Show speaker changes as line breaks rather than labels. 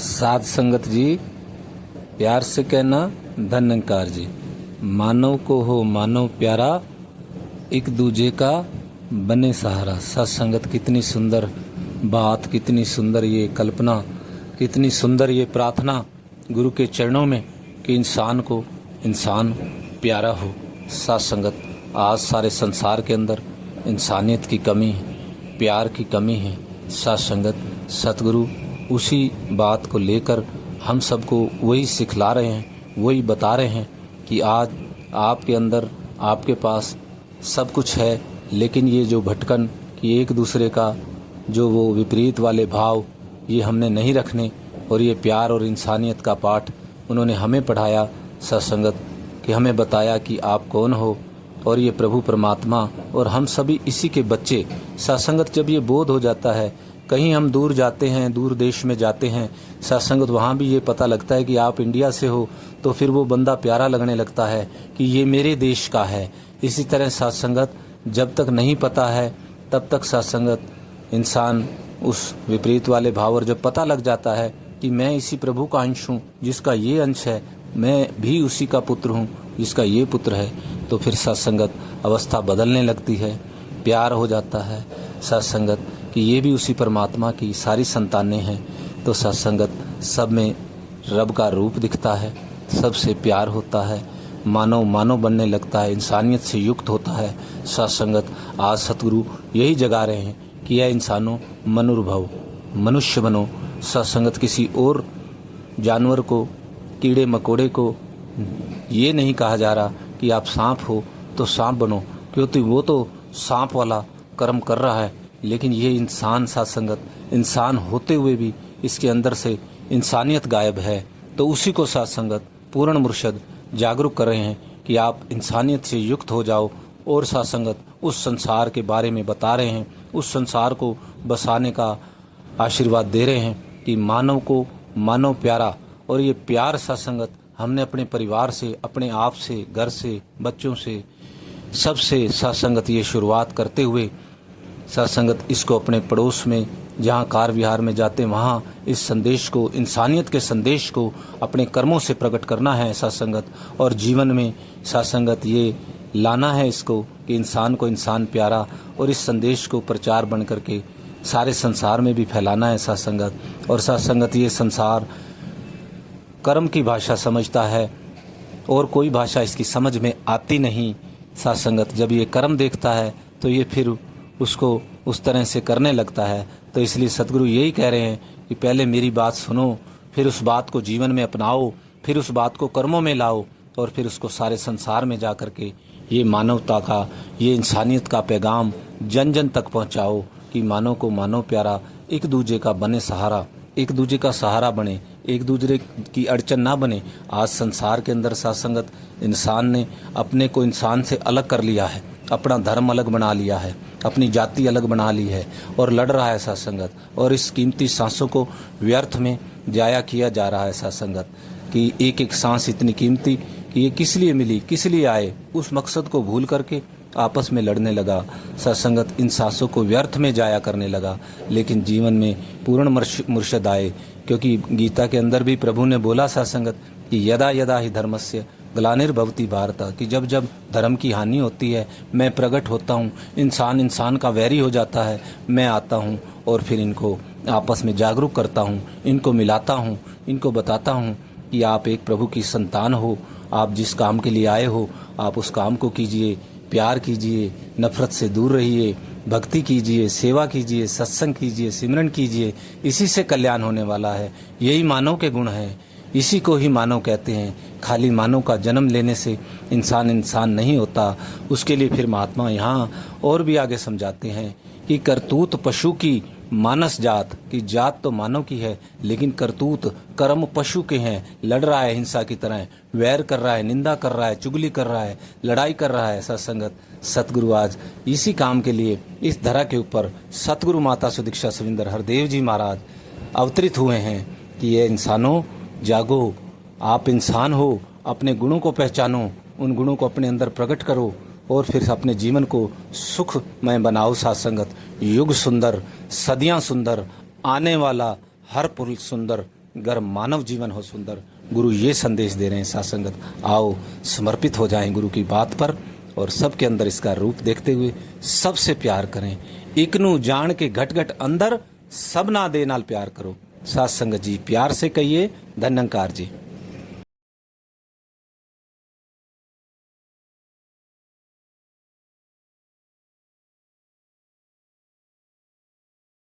साध संगत जी, प्यार से कहना धन्यकार जी। मानव को हो मानव प्यारा, एक दूजे का बने सहारा। साध संगत, कितनी सुंदर बात, कितनी सुंदर ये कल्पना, कितनी सुंदर ये प्रार्थना गुरु के चरणों में कि इंसान को इंसान प्यारा हो। साध संगत, आज सारे संसार के अंदर इंसानियत की कमी है, प्यार की कमी है। साध संगत, सतगुरु उसी बात को लेकर हम सबको वही सिखला रहे हैं, वही बता रहे हैं कि आज आपके अंदर, आपके पास सब कुछ है, लेकिन ये जो भटकन कि एक दूसरे का जो वो विपरीत वाले भाव ये हमने नहीं रखने, और ये प्यार और इंसानियत का पाठ उन्होंने हमें पढ़ाया सत्संगत, कि हमें बताया कि आप कौन हो और ये प्रभु परमात्मा और हम सभी इसी के बच्चे। सत्संगत, जब ये बोध हो जाता है, कहीं हम दूर जाते हैं, दूर देश में जाते हैं सत्संगत, वहाँ भी ये पता लगता है कि आप इंडिया से हो, तो फिर वो बंदा प्यारा लगने लगता है कि ये मेरे देश का है। इसी तरह सत्संगत, जब तक नहीं पता है तब तक सत्संगत इंसान उस विपरीत वाले भाव, और जब पता लग जाता है कि मैं इसी प्रभु का अंश हूँ जिसका ये अंश है, मैं भी उसी का पुत्र हूँ जिसका ये पुत्र है, तो फिर सत्संगत अवस्था बदलने लगती है, प्यार हो जाता है सत्संगत कि ये भी उसी परमात्मा की सारी संतानें हैं। तो सत्संगत, सब में रब का रूप दिखता है, सबसे प्यार होता है, मानव मानव बनने लगता है, इंसानियत से युक्त होता है। सत्संगत, आज सतगुरु यही जगा रहे हैं कि यह इंसानों मनुर्भव, मनुष्य बनो। सत्संगत, किसी और जानवर को, कीड़े मकोड़े को ये नहीं कहा जा रहा कि आप सांप हो तो सांप बनो, क्योंकि वो तो सांप वाला कर्म कर रहा है, लेकिन ये इंसान सत्संगत, इंसान होते हुए भी इसके अंदर से इंसानियत गायब है। तो उसी को सत्संगत पूर्ण मुर्शद जागरूक कर रहे हैं कि आप इंसानियत से युक्त हो जाओ, और सत्संगत उस संसार के बारे में बता रहे हैं, उस संसार को बसाने का आशीर्वाद दे रहे हैं कि मानव को मानव प्यारा। और ये प्यार सत्संगत हमने अपने परिवार से, अपने आप से, घर से, बच्चों से, सबसे सत्संगत ये शुरुआत करते हुए सत्संगत इसको अपने पड़ोस में, जहाँ कार विहार में जाते वहाँ इस संदेश को, इंसानियत के संदेश को अपने कर्मों से प्रकट करना है सत्संगत, और जीवन में सत्संगत ये लाना है इसको कि इंसान को इंसान प्यारा, और इस संदेश को प्रचार बन करके सारे संसार में भी फैलाना है सत्संगत। और सत्संगत, ये संसार कर्म की भाषा समझता है और कोई भाषा इसकी समझ में आती नहीं। सत्संगत, जब ये कर्म देखता है तो ये फिर उसको उस तरह से करने लगता है। तो इसलिए सतगुरु यही कह रहे हैं कि पहले मेरी बात सुनो, फिर उस बात को जीवन में अपनाओ, फिर उस बात को कर्मों में लाओ, और फिर उसको सारे संसार में जा कर के ये मानवता का, ये इंसानियत का पैगाम जन जन तक पहुंचाओ कि मानव को मानव प्यारा, एक दूजे का बने सहारा, एक दूजे का सहारा बने, एक दूसरे की अड़चन ना बने। आज संसार के अंदर सत्संगत इंसान ने अपने को इंसान से अलग कर लिया है, अपना धर्म अलग बना लिया है, अपनी जाति अलग बना ली है, और लड़ रहा है सत्संगत, और इस कीमती सांसों को व्यर्थ में जाया किया जा रहा है सत्संगत, कि एक एक सांस इतनी कीमती कि ये किस लिए मिली, किस लिए आए, उस मकसद को भूल करके आपस में लड़ने लगा सत्संगत, इन सांसों को व्यर्थ में जाया करने लगा। लेकिन जीवन में पूर्ण मुर्शद आए, क्योंकि गीता के अंदर भी प्रभु ने बोला सत्संगत कि यदा यदा ही धर्मस्य ग्लानिर्भवति भारत, कि जब जब धर्म की हानि होती है मैं प्रकट होता हूँ, इंसान इंसान का वैरी हो जाता है, मैं आता हूँ और फिर इनको आपस में जागरूक करता हूँ, इनको मिलाता हूँ, इनको बताता हूँ कि आप एक प्रभु की संतान हो, आप जिस काम के लिए आए हो आप उस काम को कीजिए, प्यार कीजिए, नफरत से दूर रहिए, भक्ति कीजिए, सेवा कीजिए, सत्संग कीजिए, सिमरन कीजिए, इसी से कल्याण होने वाला है। यही मानव के गुण हैं, इसी को ही मानव कहते हैं। खाली मानव का जन्म लेने से इंसान इंसान नहीं होता। उसके लिए फिर महात्मा यहाँ और भी आगे समझाते हैं कि करतूत पशु की मानस जात, की जात तो मानव की है लेकिन करतूत कर्म पशु के हैं। लड़ रहा है हिंसा की तरह, वैर कर रहा है, निंदा कर रहा है, चुगली कर रहा है, लड़ाई कर रहा है सत्संगत। सतगुरु आज इसी काम के लिए इस धरा के ऊपर सतगुरु माता सुदीक्षा सविंदर हरदेव जी महाराज अवतरित हुए हैं कि ये इंसानों जागो, आप इंसान हो, अपने गुणों को पहचानो, उन गुणों को अपने अंदर प्रकट करो और फिर अपने जीवन को सुखमय बनाओ सत्संगत। युग सुंदर, सदियां सुंदर, आने वाला हर पुरुष सुंदर, गर मानव जीवन हो सुंदर। गुरु ये संदेश दे रहे हैं साथ संगत, आओ समर्पित हो जाएं गुरु की बात पर और सबके अंदर इसका रूप देखते हुए सबसे प्यार करें। इकनू जान के घट घट अंदर, सब ना दे नाल प्यार करो। साथ संगत जी प्यार से कहिए धन्यंकार जी।